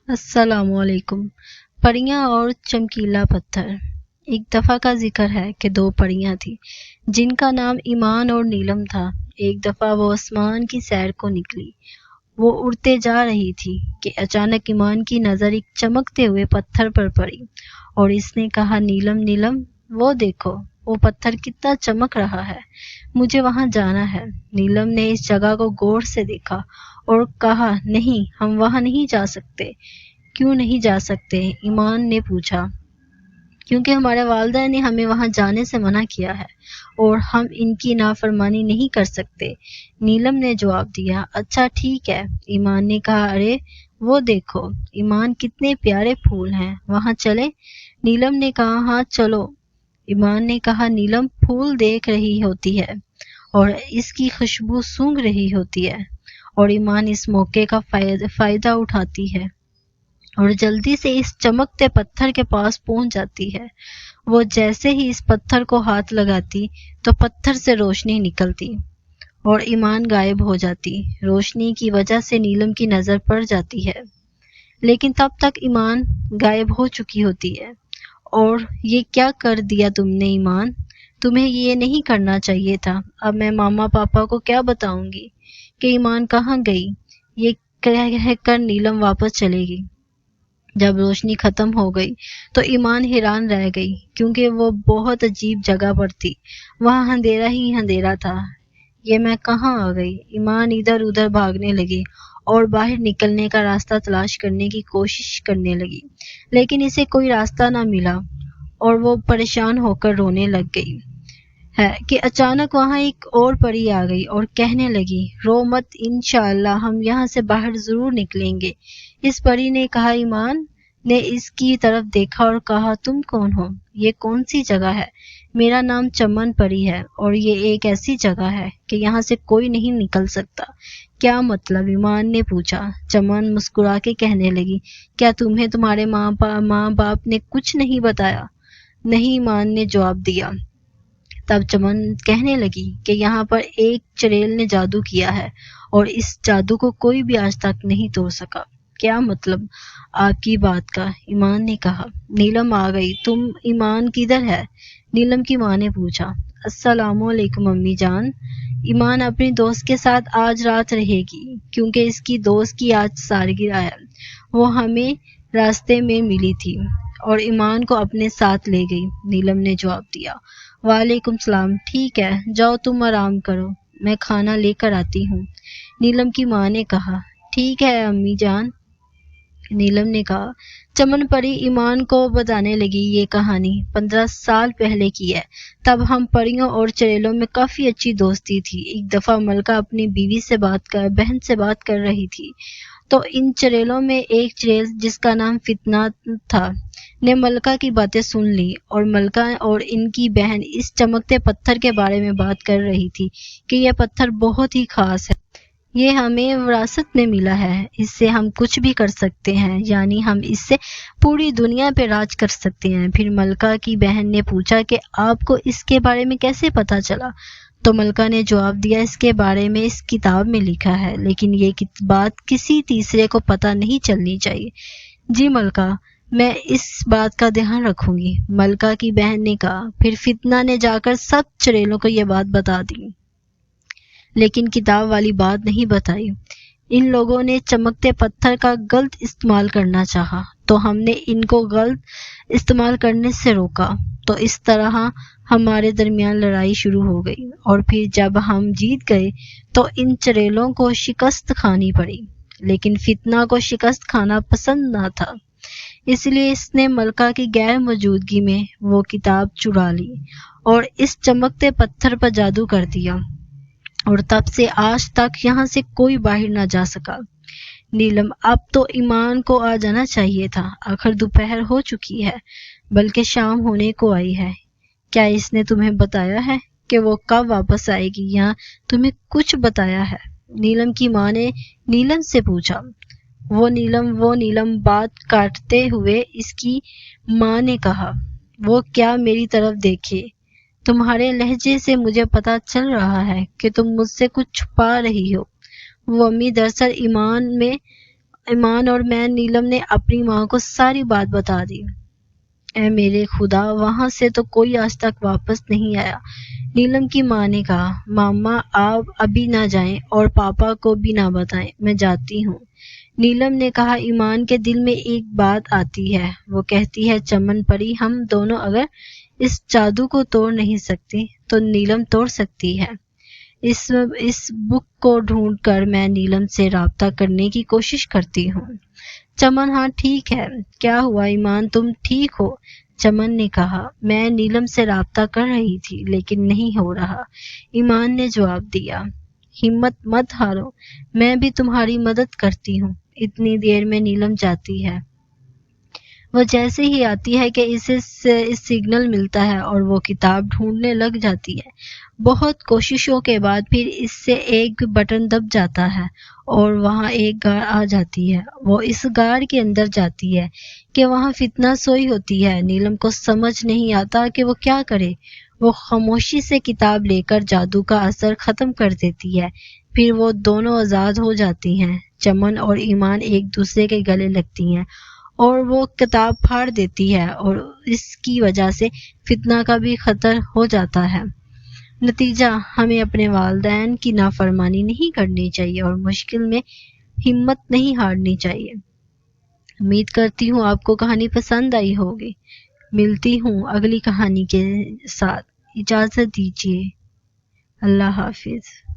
السلام علیکم۔ پریاں اور چمکیلا پتھر۔ ایک دفعہ کا ذکر ہے کہ دو پریاں تھیں جن کا نام ایمان اور نیلم تھا۔ ایک دفعہ وہ آسمان کی سیر کو نکلی۔ وہ اڑتے جا رہی تھی کہ اچانک ایمان کی نظر ایک چمکتے ہوئے پتھر پر پڑی اور اس نے کہا، نیلم نیلم، وہ دیکھو، وہ پتھر کتنا چمک رہا ہے، مجھے وہاں جانا ہے۔ نیلم نے اس جگہ کو غور سے دیکھا اور کہا، نہیں، ہم وہاں نہیں جا سکتے۔ کیوں نہیں جا سکتے؟ ایمان نے پوچھا۔ کیونکہ ہمارے والدہ نے ہمیں وہاں جانے سے منع کیا ہے اور ہم ان کی نافرمانی نہیں کر سکتے، نیلم نے جواب دیا۔ اچھا ٹھیک ہے، ایمان نے کہا۔ ارے وہ دیکھو، ایمان، کتنے پیارے پھول ہیں، وہاں چلیں؟ نیلم نے کہا، ہاں چلو۔ ایمان نے کہا، نیلم پھول دیکھ رہی ہوتی ہے اور اس کی خوشبو سونگھ رہی ہوتی ہے اور ایمان اس موقع کا فائدہ اٹھاتی ہے اور جلدی سے اس چمکتے پتھر کے پاس پہنچ جاتی ہے۔ وہ جیسے ہی اس پتھر کو ہاتھ لگاتی تو پتھر سے روشنی نکلتی اور ایمان غائب ہو جاتی۔ روشنی کی وجہ سے نیلم کی نظر پڑ جاتی ہے، لیکن تب تک ایمان غائب ہو چکی ہوتی ہے۔ اور یہ کیا کر دیا تم نے ایمان؟ تمہیں یہ نہیں کرنا چاہیے تھا۔ اب میں ماما پاپا کو کیا بتاؤں گی کہ ایمان کہاں گئی؟ یہ کہہ کر نیلم واپس چلے گی۔ جب روشنی ختم ہو گئی تو ایمان حیران رہ گئی، کیونکہ وہ بہت عجیب جگہ پر تھی۔ وہاں اندھیرا ہی اندھیرا تھا۔ یہ میں کہاں آ گئی؟ ایمان ادھر ادھر بھاگنے لگی اور باہر نکلنے کا راستہ تلاش کرنے کی کوشش کرنے لگی، لیکن اسے کوئی راستہ نہ ملا اور وہ پریشان ہو کر رونے لگ گئی ہے کہ اچانک وہاں ایک اور پری آ گئی اور کہنے لگی، رو مت، انشاءاللہ ہم یہاں سے باہر ضرور نکلیں گے۔ اس پری نے کہا۔ ایمان نے اس کی طرف دیکھا اور کہا، تم کون ہو؟ یہ کون سی جگہ ہے؟ میرا نام چمن پری ہے اور یہ ایک ایسی جگہ ہے کہ یہاں سے کوئی نہیں نکل سکتا۔ کیا مطلب؟ ایمان نے پوچھا۔ چمن مسکرا کے کہنے لگی، کیا تمہیں تمہارے ماں باپ نے کچھ نہیں بتایا؟ نہیں، ایمان نے جواب دیا۔ تب چمن کہنے لگی کہ یہاں پر ایک چڑیل نے جادو کیا ہے اور اس جادو کو کوئی بھی آج تک نہیں توڑ سکا۔ کیا مطلب آپ کی بات کا؟ ایمان نے کہا۔ نیلم آ گئی۔ تم ایمان کدھر ہے؟ نیلم کی ماں نے پوچھا۔ السلام علیکم امی جان، ایمان اپنی دوست کے ساتھ آج رات رہے گی کیونکہ اس کی دوست کی آج سالگرہ ہے۔ وہ ہمیں راستے میں ملی تھی اور ایمان کو اپنے ساتھ لے گئی، نیلم نے جواب دیا۔ وعلیکم السلام۔ ٹھیک ہے، جاؤ تم آرام کرو، میں کھانا لے کر آتی ہوں، نیلم کی ماں نے کہا۔ ٹھیک ہے امی جان، نیلم نے کہا۔ چمن پری ایمان کو بتانے لگی، یہ کہانی 15 سال پہلے کی ہے۔ تب ہم پریوں اور چڑیلوں میں کافی اچھی دوستی تھی۔ ایک دفعہ ملکہ اپنی بیوی سے بہن سے بات کر رہی تھی تو ان چڑیلوں میں ایک چڑیل جس کا نام فتنہ تھا نے ملکہ کی باتیں سن لی اور ملکہ اور ان کی بہن اس چمکتے پتھر کے بارے میں بات کر رہی تھی کہ یہ پتھر بہت ہی خاص ہے، یہ ہمیں وراثت میں ملا ہے، اس سے ہم کچھ بھی کر سکتے ہیں، یعنی ہم اس سے پوری دنیا پہ راج کر سکتے ہیں۔ پھر ملکہ کی بہن نے پوچھا کہ آپ کو اس کے بارے میں کیسے پتا چلا؟ تو ملکہ نے جواب دیا، اس کے بارے میں اس کتاب میں لکھا ہے، لیکن یہ بات کسی تیسرے کو پتہ نہیں چلنی چاہیے۔ جی ملکہ، میں اس بات کا دھیان رکھوں گی، ملکہ کی بہن نے کہا۔ پھر فتنہ نے جا کر سب چڑیلوں کو یہ بات بتا دی، لیکن کتاب والی بات نہیں بتائی۔ ان لوگوں نے چمکتے پتھر کا غلط استعمال کرنا چاہا تو ہم نے ان کو غلط استعمال کرنے سے روکا، تو اس طرح ہمارے درمیان لڑائی شروع ہو گئی اور پھر جب ہم جیت گئے تو ان چڑیلوں کو شکست کھانی پڑی، لیکن فتنہ کو شکست کھانا پسند نہ تھا، اس لیے اس نے ملکہ کی غیر موجودگی میں وہ کتاب چرا لی اور اس چمکتے پتھر پر جادو کر دیا، اور تب سے آج تک یہاں سے کوئی باہر نہ جا سکا۔ نیلم، اب تو ایمان کو آ جانا چاہیے تھا، آخر دوپہر ہو چکی ہے، بلکہ شام ہونے کو آئی ہے۔ کیا اس نے تمہیں بتایا ہے کہ وہ کب واپس آئے گی یا تمہیں کچھ بتایا ہے؟ نیلم کی ماں نے نیلم سے پوچھا۔ وہ نیلم بات کاٹتے ہوئے اس کی ماں نے کہا، وہ کیا؟ میری طرف دیکھے، تمہارے لہجے سے مجھے پتا چل رہا ہے کہ تم مجھ سے کچھ چھپا رہی ہو۔ وہ امی دراصل ایمان میں ایمان اور میں نیلم نے اپنی ماں کو ساری بات بتا دی۔ اے میرے خدا، وہاں سے تو کوئی آج تک واپس نہیں آیا۔ نیلم کی ماں نے کہا، ماما آپ ابھی نہ جائیں اور پاپا کو بھی نہ بتائیں، میں جاتی ہوں۔ نیلم نے کہا، ایمان کے دل میں ایک بات آتی ہے، وہ کہتی ہے چمن پری ہم دونوں اگر اس جادو کو توڑ نہیں سکتی تو نیلم توڑ سکتی ہے۔ اس بک کو ڈھونڈ کر میں نیلم سے رابطہ کرنے کی کوشش کرتی ہوں۔ چمن ہاں ٹھیک ہے، کیا ہوا ایمان تم ٹھیک ہو؟ چمن نے کہا، میں نیلم سے رابطہ کر رہی تھی لیکن نہیں ہو رہا۔ ایمان نے جواب دیا، ہمت مت ہارو، میں بھی تمہاری مدد کرتی ہوں۔ اتنی دیر میں نیلم جاتی ہے۔ وہ جیسے ہی آتی ہے کہ اسے سگنل ملتا ہے اور وہ کتاب ڈھونڈنے لگ جاتی ہے۔ بہت کوششوں کے بعد پھر اس سے ایک بٹن دب جاتا ہے اور وہاں ایک غار آ جاتی ہے۔ وہ اس غار کے اندر جاتی ہے کہ وہاں فتنہ سوئی ہوتی ہے۔ نیلم کو سمجھ نہیں آتا کہ وہ کیا کرے۔ وہ خاموشی سے کتاب لے کر جادو کا اثر ختم کر دیتی ہے۔ پھر وہ دونوں آزاد ہو جاتی ہیں۔ چمن اور ایمان ایک دوسرے کے گلے لگتی ہیں اور وہ کتاب پھاڑ دیتی ہے اور اس کی وجہ سے فتنہ کا بھی خطر ہو جاتا ہے۔ نتیجہ، ہمیں اپنے والدین کی نافرمانی نہیں کرنی چاہیے اور مشکل میں ہمت نہیں ہارنی چاہیے۔ امید کرتی ہوں آپ کو کہانی پسند آئی ہوگی۔ ملتی ہوں اگلی کہانی کے ساتھ۔ اجازت دیجیے۔ اللہ حافظ۔